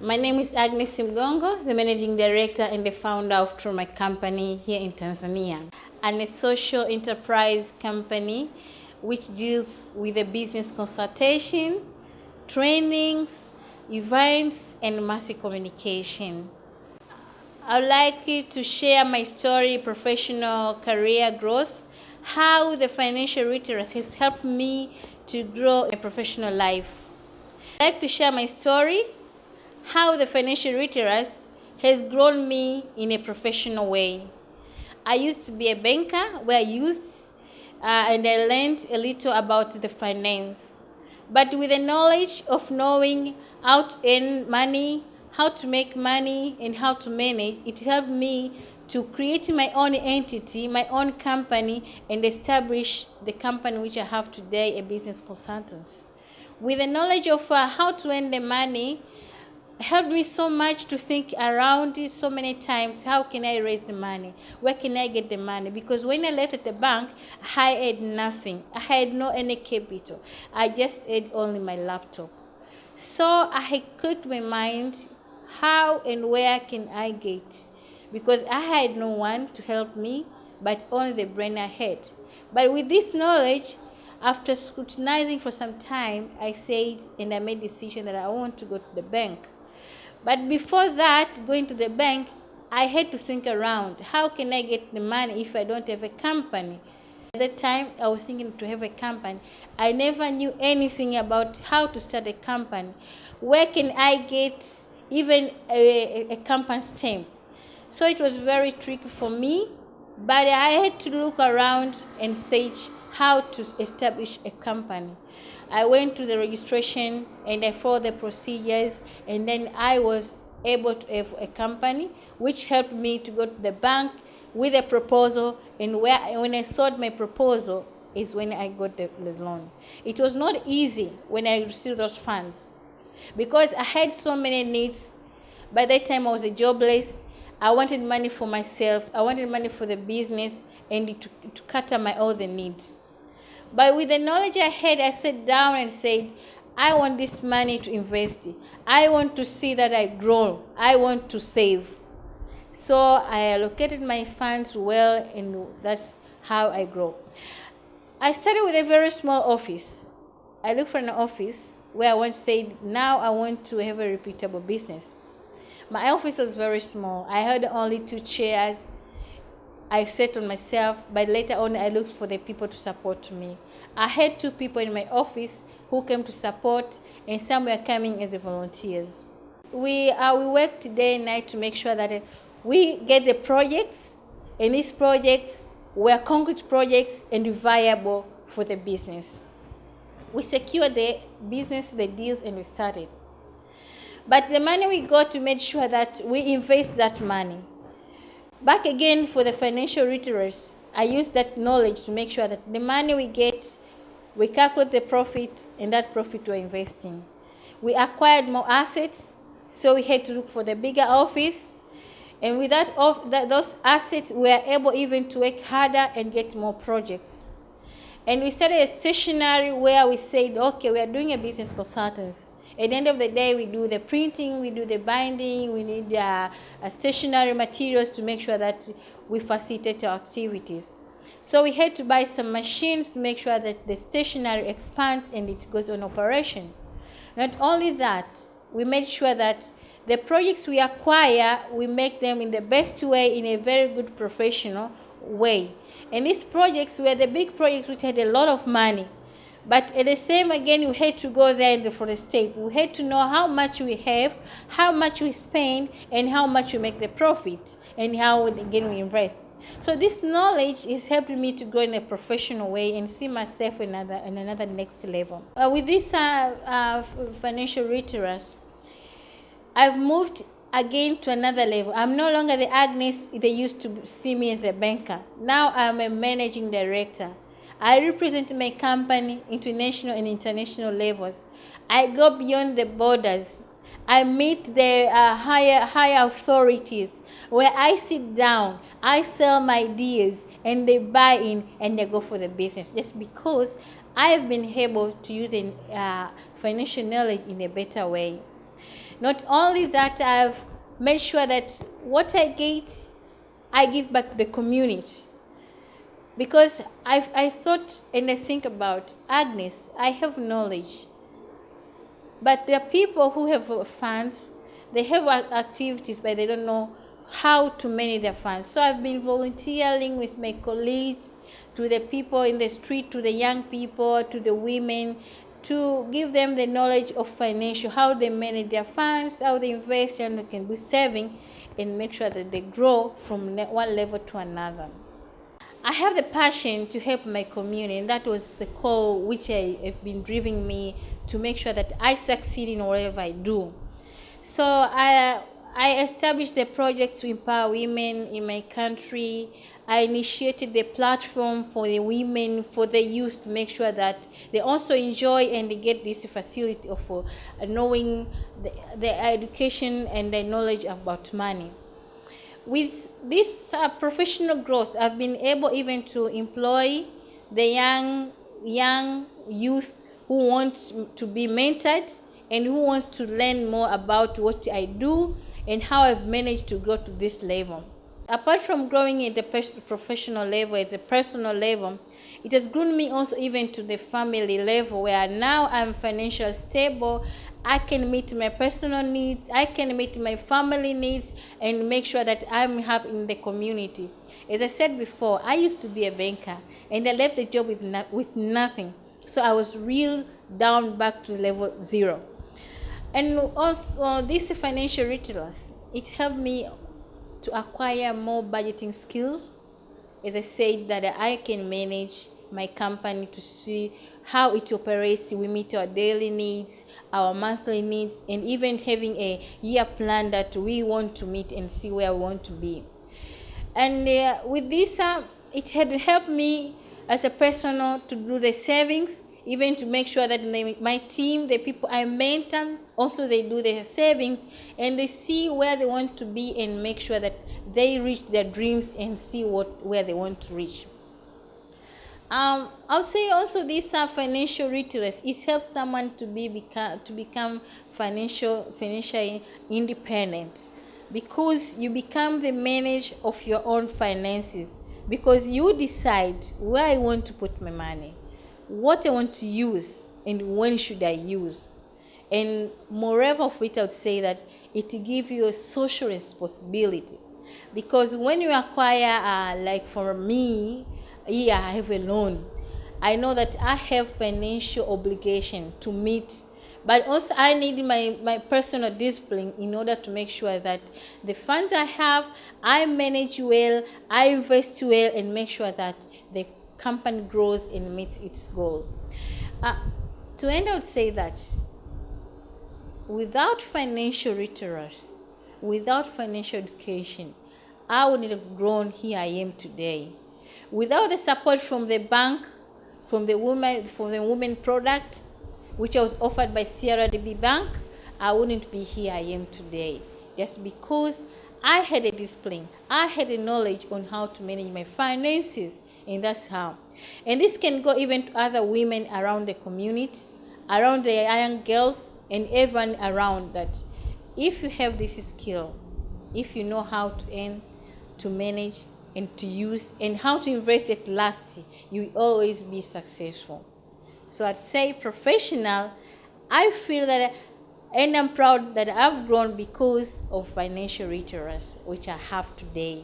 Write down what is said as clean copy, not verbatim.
My name is Agnes Mgongo, the Managing Director and the founder of TruMark company here in Tanzania, and a social enterprise company which deals with the business consultation, trainings, events, and mass communication. I would like to share my story, professional career growth, how the financial literacy has helped me to grow a professional life. I'd like to share my story, how the financial literacy has grown me in a professional way. I used to be a banker where and I learned a little about the finance. But with the knowledge of knowing how to earn money, how to make money, and how to manage, it helped me to create my own entity, my own company, and establish the company which I have today, a business consultant. With the knowledge of how to earn the money, helped me so much to think around it so many times. How can I raise the money? Where can I get the money? Because when I left at the bank, I had nothing. I had no any capital. I just had only my laptop. So I had clicked my mind, how and where can I get? Because I had no one to help me, but only the brain I had. But with this knowledge, after scrutinizing for some time, I said and I made a decision that I want to go to the bank. But before that, going to the bank, I had to think around, how can I get the money if I don't have a company? At that time, I was thinking to have a company. I never knew anything about how to start a company. Where can I get even a company stamp? So it was very tricky for me, but I had to look around and search how to establish a company. I went to the registration and I followed the procedures, and then I was able to have a company, which helped me to go to the bank with a proposal, and when I sold my proposal is when I got the loan. It was not easy when I received those funds because I had so many needs. By that time I was jobless. I wanted money for myself, I wanted money for the business, and to cater my other needs. But with the knowledge I had, I sat down and said, I want this money to invest. I want to see that I grow. I want to save. So I allocated my funds well, and that's how I grow. I started with a very small office. I looked for an office where I once said, now I want to have a reputable business. My office was very small. I had only 2 chairs. I sat on myself, but later on I looked for the people to support me. I had 2 people in my office who came to support, and some were coming as volunteers. We worked day and night to make sure that we get the projects, and these projects were concrete projects and viable for the business. We secured the business, the deals, and we started. But the money we got, to make sure that we invest that money. Back again, for the financial literacy, I use that knowledge to make sure that the money we get, we calculate the profit, and that profit we're investing. We acquired more assets, so we had to look for the bigger office, and with those assets, we are able even to work harder and get more projects. And we started a stationery where we said, okay, we are doing a business consultants. At the end of the day, we do the printing, we do the binding, we need stationery materials to make sure that we facilitate our activities. So we had to buy some machines to make sure that the stationery expands and it goes on operation. Not only that, we made sure that the projects we acquire, we make them in the best way, in a very good professional way. And these projects were the big projects which had a lot of money. But at the same, again, we had to go there for the state. We had to know how much we have, how much we spend, and how much we make the profit, and how, again, we invest. So this knowledge is helping me to grow in a professional way and see myself in another next level. With this financial literacy, I've moved again to another level. I'm no longer the Agnes they used to see me as a banker. Now I'm a managing director. I represent my company into national and international levels. I go beyond the borders. I meet the higher authorities where I sit down, I sell my ideas, and they buy in and they go for the business, just because I have been able to use the financial knowledge in a better way. Not only that, I've made sure that what I get, I give back to the community. Because I thought and I think about, Agnes, I have knowledge. But there are people who have funds, they have activities, but they don't know how to manage their funds. So I've been volunteering with my colleagues, to the people in the street, to the young people, to the women, to give them the knowledge of financial, how they manage their funds, how they invest, and they can be saving and make sure that they grow from one level to another. I have the passion to help my community, and that was the call which have been driving me to make sure that I succeed in whatever I do. So I established the project to empower women in my country. I initiated the platform for the women, for the youth, to make sure that they also enjoy and they get this facility of knowing the education and the knowledge about money. With this professional growth, I've been able even to employ the young youth who want to be mentored and who wants to learn more about what I do and how I've managed to grow to this level. Apart from growing at the professional level, at the personal level, it has grown me also even to the family level, where now I'm financially stable. I can meet my personal needs, I can meet my family needs, and make sure that I'm happy in the community. As I said before, I used to be a banker, and I left the job with nothing. So I was real down back to level 0. And also this financial literacy, it helped me to acquire more budgeting skills. As I said, that I can manage my company to see how it operates. We meet our daily needs, our monthly needs, and even having a year plan that we want to meet and see where we want to be. And with this, it had helped me as a person to do the savings, even to make sure that my team, the people I mentor, also they do their savings and they see where they want to be and make sure that they reach their dreams and see where they want to reach. I'll say also this financial literacy, it helps someone to become financially independent, because you become the manager of your own finances, because you decide where I want to put my money, what I want to use, and when should I use. And moreover of it, I would say that it gives you a social responsibility, because when you acquire, like for me, here I have a loan, I know that I have financial obligation to meet, but also I need my personal discipline in order to make sure that the funds I have, I manage well, I invest well, and make sure that the company grows and meets its goals. To end, I would say that without financial literacy, without financial education, I would not have grown here I am today. Without the support from the bank, from the women product, which I was offered by CRDB Bank, I wouldn't be here I am today. Just because I had a discipline, I had a knowledge on how to manage my finances, and that's how. And this can go even to other women around the community, around the young girls, and everyone around, that if you have this skill, if you know how to earn, to manage, and to use, and how to invest at last, you will always be successful. So I'd say professional, I feel that, and I'm proud that I've grown because of financial literacy, which I have today.